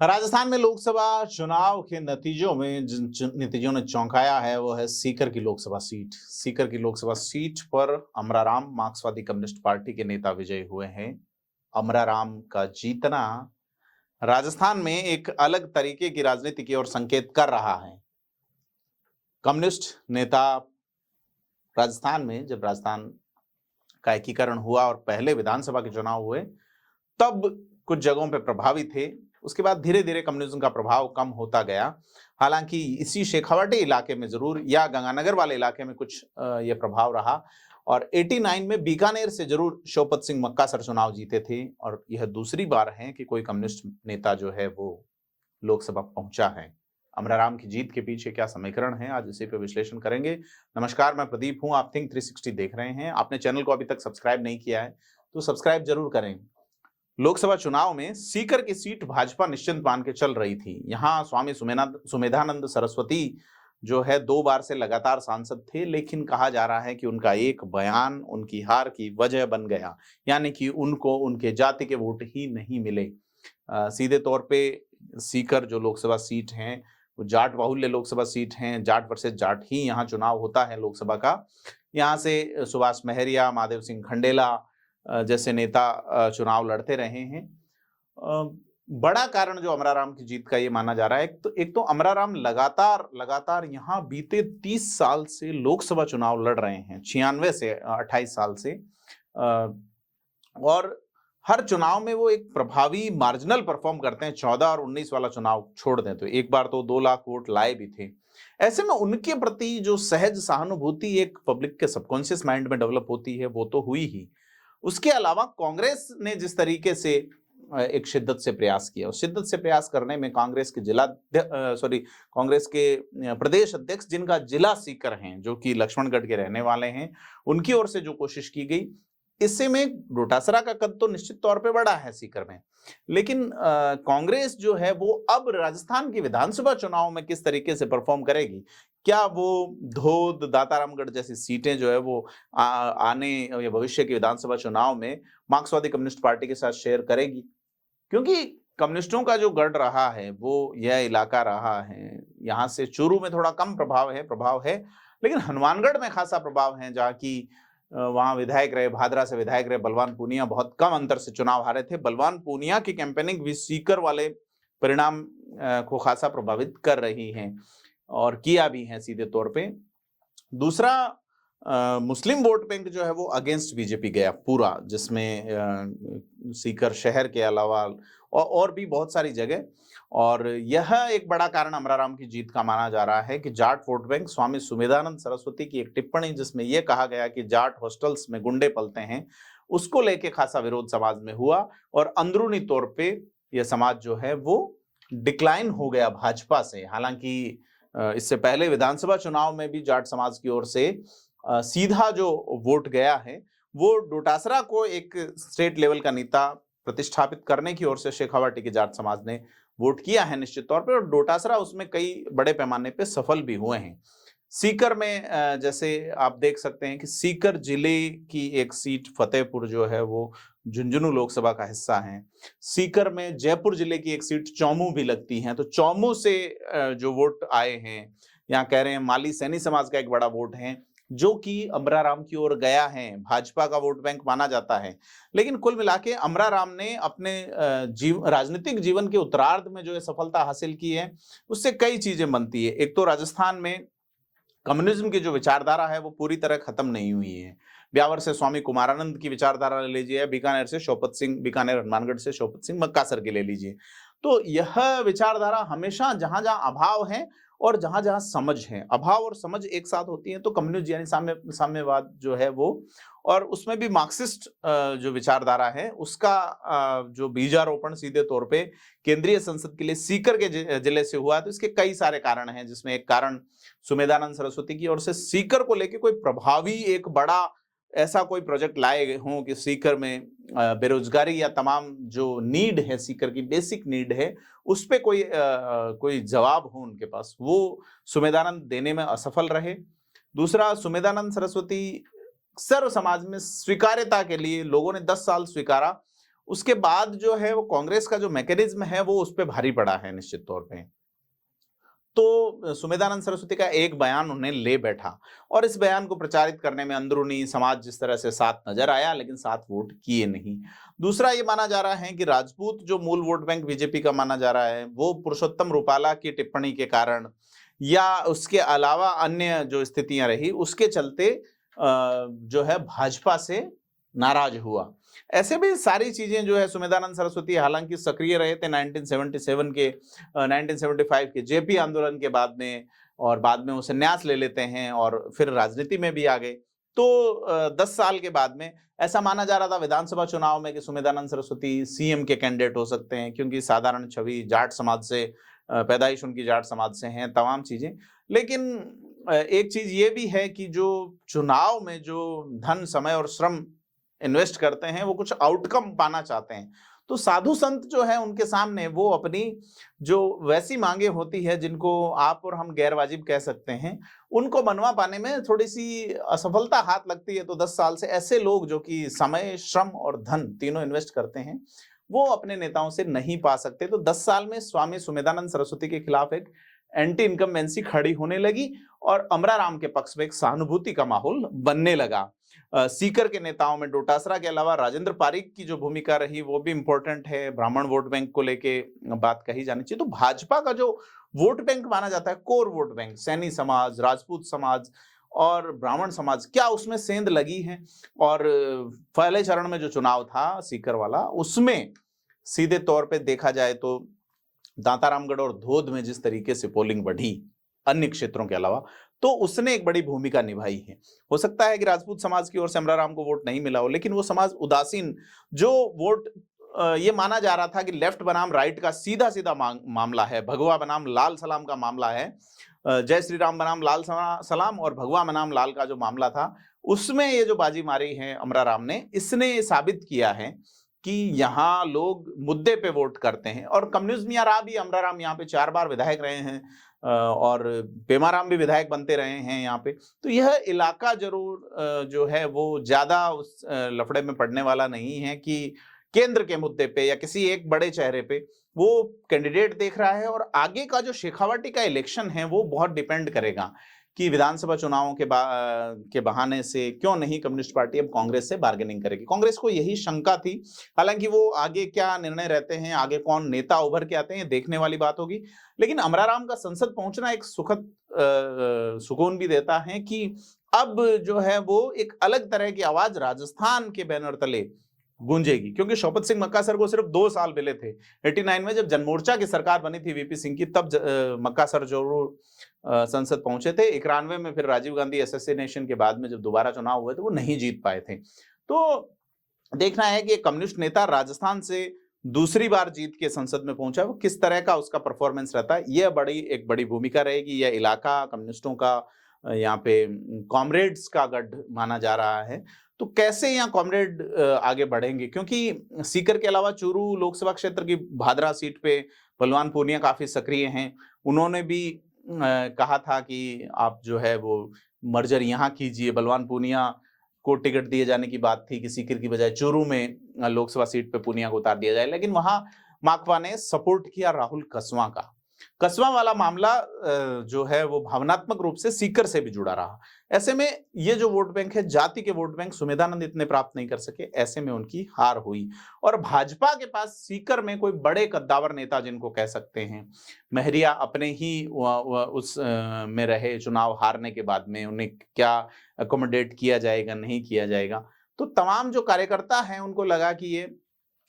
राजस्थान में लोकसभा चुनाव के नतीजों में जिन नतीजों ने चौंकाया है वो है सीकर की लोकसभा सीट। सीकर की लोकसभा सीट पर अमराराम मार्क्सवादी कम्युनिस्ट पार्टी के नेता विजयी हुए हैं। अमराराम का जीतना राजस्थान में एक अलग तरीके की राजनीति की ओर संकेत कर रहा है। कम्युनिस्ट नेता राजस्थान में जब राजस्थान का एकीकरण हुआ और पहले विधानसभा के चुनाव हुए तब कुछ जगहों पे प्रभावी थे। उसके बाद धीरे धीरे कम्युनिज्म का प्रभाव कम होता गया। हालांकि इसी शेखावाटी इलाके में जरूर या गंगानगर वाले इलाके में कुछ ये प्रभाव रहा और 89 में बीकानेर से जरूर शोपत सिंह मक्कासर चुनाव जीते थे और यह दूसरी बार है कि कोई कम्युनिस्ट नेता जो है वो लोकसभा पहुंचा है। अमराराम की जीत के पीछे क्या समीकरण है, आज इसी पे विश्लेषण करेंगे। नमस्कार, मैं प्रदीप हूं, आप थिंक 360 देख रहे हैं। आपने चैनल को अभी तक सब्सक्राइब नहीं किया है तो सब्सक्राइब जरूर करें। लोकसभा चुनाव में सीकर की सीट भाजपा निश्चिंत मान के चल रही थी। यहां स्वामी सुमेधानंद सरस्वती जो है 2 बार से लगातार सांसद थे, लेकिन कहा जा रहा है कि उनका एक बयान उनकी हार की वजह बन गया, यानी कि उनको उनके जाति के वोट ही नहीं मिले। सीधे तौर पे सीकर जो लोकसभा सीट है वो जाट बाहुल्य लोकसभा सीट है। जाट वर्सेस जाट ही यहाँ चुनाव होता है लोकसभा का। यहाँ से सुभाष महरिया, महादेव सिंह खंडेला जैसे नेता चुनाव लड़ते रहे हैं। बड़ा कारण जो अमराराम की जीत का ये माना जा रहा है, एक तो अमराराम लगातार यहाँ बीते 30 साल से लोकसभा चुनाव लड़ रहे हैं, 96 से 28 साल से। और हर चुनाव में वो एक प्रभावी मार्जिनल परफॉर्म करते हैं। 14 और 19 वाला चुनाव छोड़ दें तो एक बार तो 2 लाख वोट लाए भी थे। ऐसे में उनके प्रति जो सहज सहानुभूति एक पब्लिक के सबकॉन्शियस माइंड में डेवलप होती है वो तो हुई ही। उसके अलावा कांग्रेस ने जिस तरीके से एक शिद्दत से प्रयास किया, उस शिद्दत से प्रयास करने में कांग्रेस के प्रदेश अध्यक्ष जिनका जिला सीकर हैं, जो कि लक्ष्मणगढ़ के रहने वाले हैं, उनकी ओर से जो कोशिश की गई, इससे में डोटासरा का कद तो निश्चित तौर पे बड़ा है सीकर में। लेकिन कांग्रेस जो है वो अब राजस्थान की विधानसभा चुनाव में किस तरीके से परफॉर्म करेगी, क्या वो धोद, दातारामगढ़ जैसी सीटें जो है वो आने या भविष्य के विधानसभा चुनाव में मार्क्सवादी कम्युनिस्ट पार्टी के साथ शेयर करेगी? क्योंकि कम्युनिस्टों का जो गढ़ रहा है वो यह इलाका रहा है। यहाँ से चूरू में थोड़ा कम प्रभाव है, लेकिन हनुमानगढ़ में खासा प्रभाव है, जहाँ की वहां विधायक रहे, भादरा से विधायक रहे बलवान पूनिया, बहुत कम अंतर से चुनाव हारे थे। बलवान पूनिया की कैंपेनिंग भी सीकर वाले परिणाम को खासा प्रभावित कर रही है और किया भी है सीधे तौर पे। दूसरा, मुस्लिम वोट बैंक जो है वो अगेंस्ट बीजेपी गया पूरा, जिसमें सीकर शहर के अलावा और भी बहुत सारी जगह। और यह एक बड़ा कारण अमराराम की जीत का माना जा रहा है कि जाट वोट बैंक, स्वामी सुमेधानंद सरस्वती की एक टिप्पणी जिसमें यह कहा गया कि जाट हॉस्टल्स में गुंडे पलते हैं, उसको लेके खासा विरोध समाज में हुआ और अंदरूनी तौर पे यह समाज जो है वो डिक्लाइन हो गया भाजपा से। हालांकि इससे पहले विधानसभा चुनाव में भी जाट समाज की ओर से सीधा जो वोट गया है वो डोटासरा को एक स्टेट लेवल का नेता प्रतिष्ठापित करने की ओर से शेखावाटी के जाट समाज ने वोट किया है निश्चित तौर पे, और डोटासरा उसमें कई बड़े पैमाने पे सफल भी हुए हैं। सीकर में जैसे आप देख सकते हैं कि सीकर जिले की एक सीट फतेहपुर जो है वो झुंझुनू लोकसभा का हिस्सा है। सीकर में जयपुर जिले की एक सीट चौमू भी लगती है, तो चौमू से जो वोट आए हैं, यहाँ कह रहे हैं माली सैनी समाज का एक बड़ा वोट है जो कि अमराराम की ओर गया है, भाजपा का वोट बैंक माना जाता है। लेकिन कुल मिला के अमराराम ने अपने राजनीतिक जीवन के उत्तरार्ध में जो है सफलता हासिल की है, उससे कई चीजें बनती है। एक तो राजस्थान में कम्युनिज्म की जो विचारधारा है वो पूरी तरह खत्म नहीं हुई है। ब्यावर से स्वामी कुमारानंद की विचारधारा ले लीजिए, बीकानेर हनुमानगढ़ से शोपत सिंह मक्कासर की ले लीजिए, तो यह विचारधारा हमेशा जहां जहां अभाव है और जहां जहां समझ है, अभाव और समझ एक साथ होती है तो कम्युनिस्ट यानी साम्यवाद जो है वो, और उसमें भी मार्क्सिस्ट जो विचारधारा है उसका जो बीजारोपण सीधे तौर पे केंद्रीय संसद के लिए सीकर के जिले से हुआ। तो इसके कई सारे कारण हैं, जिसमें एक कारण सुमेधानंद सरस्वती की ओर से सीकर को लेके कोई प्रभावी एक बड़ा ऐसा कोई प्रोजेक्ट लाए हों कि सीकर में बेरोजगारी या तमाम जो नीड है, सीकर की बेसिक नीड है, उस पे कोई जवाब हो उनके पास, वो सुमेधानंद देने में असफल रहे। दूसरा, सुमेधानंद सरस्वती सर्व समाज में स्वीकार्यता के लिए लोगों ने 10 साल स्वीकारा, उसके बाद जो है वो कांग्रेस का जो मैकेनिज्म है वो उस पे भारी पड़ा है निश्चित तौर पे। तो सुमेधानंद सरस्वती का एक बयान उन्हें ले बैठा और इस बयान को प्रचारित करने में अंदरूनी समाज जिस तरह से साथ नजर आया, लेकिन साथ वोट किए नहीं। दूसरा ये माना जा रहा है कि राजपूत जो मूल वोट बैंक बीजेपी का माना जा रहा है, वो पुरुषोत्तम रूपाला की टिप्पणी के कारण या उसके अलावा अन्य जो स्थितियां रही उसके चलते जो है भाजपा से नाराज हुआ। ऐसे भी सारी चीजें जो है सुमेधानंद सरस्वती हालांकि सक्रिय रहे थे 1977 के 1975 के जेपी आंदोलन के बाद में, और बाद में वो संन्यास ले लेते हैं और फिर राजनीति में भी आ गए। तो 10 साल के बाद में ऐसा माना जा रहा था विधानसभा चुनाव में कि सुमेधानंद सरस्वती सीएम के कैंडिडेट हो सकते हैं, क्योंकि साधारण छवि, जाट समाज से, पैदाइश उनकी जाट समाज से हैं, तमाम चीजें। लेकिन एक चीज ये भी है कि जो चुनाव में जो धन, समय और श्रम इन्वेस्ट करते हैं वो कुछ आउटकम पाना चाहते हैं। तो साधु संत जो है उनके सामने वो अपनी जो वैसी मांगे होती है जिनको आप और हम गैर वाजिब कह सकते हैं, उनको मनवा पाने में थोड़ी सी असफलता हाथ लगती है। तो 10 साल से ऐसे लोग जो कि समय, श्रम और धन तीनों इन्वेस्ट करते हैं, वो अपने नेताओं से नहीं पा सकते। तो 10 साल में स्वामी सुमेधानंद सरस्वती के खिलाफ एक एंटी इनकम्बेंसी खड़ी होने लगी और अमराराम के पक्ष में एक सहानुभूति का माहौल बनने लगा। सीकर के नेताओं में डोटासरा के अलावा राजेंद्र पारीक की जो भूमिका रही वो भी इंपॉर्टेंट है। ब्राह्मण वोट बैंक को लेके बात कही जानी चाहिए। तो भाजपा का जो वोट बैंक माना जाता है, कोर वोट बैंक, सैनी समाज, राजपूत समाज और ब्राह्मण समाज, क्या उसमें सेंध लगी है? और पहले चरण में जो चुनाव था सीकर वाला, उसमें सीधे तौर पे देखा जाए तो दांतारामगढ़ और धोद में जिस तरीके से पोलिंग बढ़ी अन्य क्षेत्रों के अलावा, तो उसने एक बड़ी भूमिका निभाई है। हो सकता है कि राजपूत समाज की ओर से अमराराम को वोट नहीं मिला हो, लेकिन वो समाज उदासीन जो वोट, ये माना जा रहा था कि लेफ्ट बनाम राइट का सीधा सीधा मामला है, भगवा बनाम लाल सलाम का मामला है, जय श्री राम बनाम लाल सलाम और भगवा बनाम लाल का जो मामला था, उसमें ये जो बाजी मारी है अमराराम ने, इसने साबित किया है कि यहाँ लोग मुद्दे पे वोट करते हैं। और कम्युनिज्म या रहा भी, अमराराम यहाँ पे 4 बार विधायक रहे हैं और पेमाराम भी विधायक बनते रहे हैं यहाँ पे। तो यह इलाका जरूर जो है वो ज्यादा उस लफड़े में पड़ने वाला नहीं है कि केंद्र के मुद्दे पे या किसी एक बड़े चेहरे पे वो कैंडिडेट देख रहा है। और आगे का जो शेखावाटी का इलेक्शन है वो बहुत डिपेंड करेगा कि विधानसभा चुनावों के बहाने से क्यों नहीं कम्युनिस्ट पार्टी अब कांग्रेस से बार्गेनिंग करेगी। कांग्रेस को यही शंका थी। हालांकि वो आगे क्या निर्णय रहते हैं, आगे कौन नेता उभर के आते हैं, देखने वाली बात होगी। लेकिन अमराराम का संसद पहुंचना एक सुखद सुकून भी देता है कि अब जो है वो एक अलग तरह की आवाज राजस्थान के बैनर तले गूंजेगी। क्योंकि शौकत सिंह मक्का सर को सिर्फ 2 साल मिले थे 89 में, जब जनमोर्चा की सरकार बनी थी वीपी सिंह की, तब मक्का सर जरूर संसद पहुंचे थे। 91 में फिर राजीव गांधी असैसिनेशन के बाद में जब दोबारा चुनाव हुए थे वो नहीं जीत पाए थे। तो देखना है कि एक नेता राजस्थान से दूसरी बार जीत के संसद में पहुंचा, वो किस तरह का उसका परफॉर्मेंस रहता है। यह एक बड़ी भूमिका रहेगी। यह इलाका कम्युनिस्टों का यहाँ पे कॉमरेड्स का गढ़ माना जा रहा है। तो कैसे यहाँ कॉमरेड आगे बढ़ेंगे, क्योंकि सीकर के अलावा चूरू लोकसभा क्षेत्र की भादरा सीट पे बलवान पूनिया काफी सक्रिय हैं। उन्होंने भी कहा था कि आप जो है वो मर्जर यहाँ कीजिए। बलवान पूनिया को टिकट दिए जाने की बात थी कि सीकर की बजाय चूरू में लोकसभा सीट पे पूनिया को उतार दिया जाए, लेकिन वहां माकपा ने सपोर्ट किया राहुल कसवा का। कसवा वाला मामला जो है वो भावनात्मक रूप से सीकर से भी जुड़ा रहा। ऐसे में ये जो वोट बैंक है, जाति के वोट बैंक सुमेधानंद इतने प्राप्त नहीं कर सके, ऐसे में उनकी हार हुई। और भाजपा के पास सीकर में कोई बड़े कद्दावर नेता जिनको कह सकते हैं, महरिया अपने ही उस में रहे चुनाव हारने के बाद में, उन्हें क्या अकोमोडेट किया जाएगा, नहीं किया जाएगा। तो तमाम जो कार्यकर्ता हैं उनको लगा कि ये,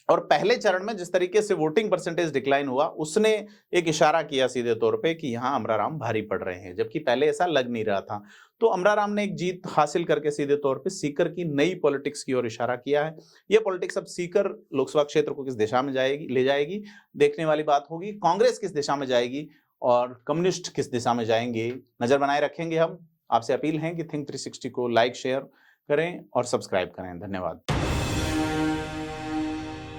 और पहले चरण में जिस तरीके से वोटिंग परसेंटेज डिक्लाइन हुआ, उसने एक इशारा किया सीधे तौर पे कि यहाँ अमराराम भारी पड़ रहे हैं, जबकि पहले ऐसा लग नहीं रहा था। तो अमराराम ने एक जीत हासिल करके सीधे तौर पे सीकर की नई पॉलिटिक्स की ओर इशारा किया है। ये पॉलिटिक्स अब सीकर लोकसभा क्षेत्र को किस दिशा में ले जाएगी, देखने वाली बात होगी। कांग्रेस किस दिशा में जाएगी और कम्युनिस्ट किस दिशा में जाएंगे, नजर बनाए रखेंगे हम। आपसे अपील है कि थिंक 360 को लाइक, शेयर करें और सब्सक्राइब करें। धन्यवाद।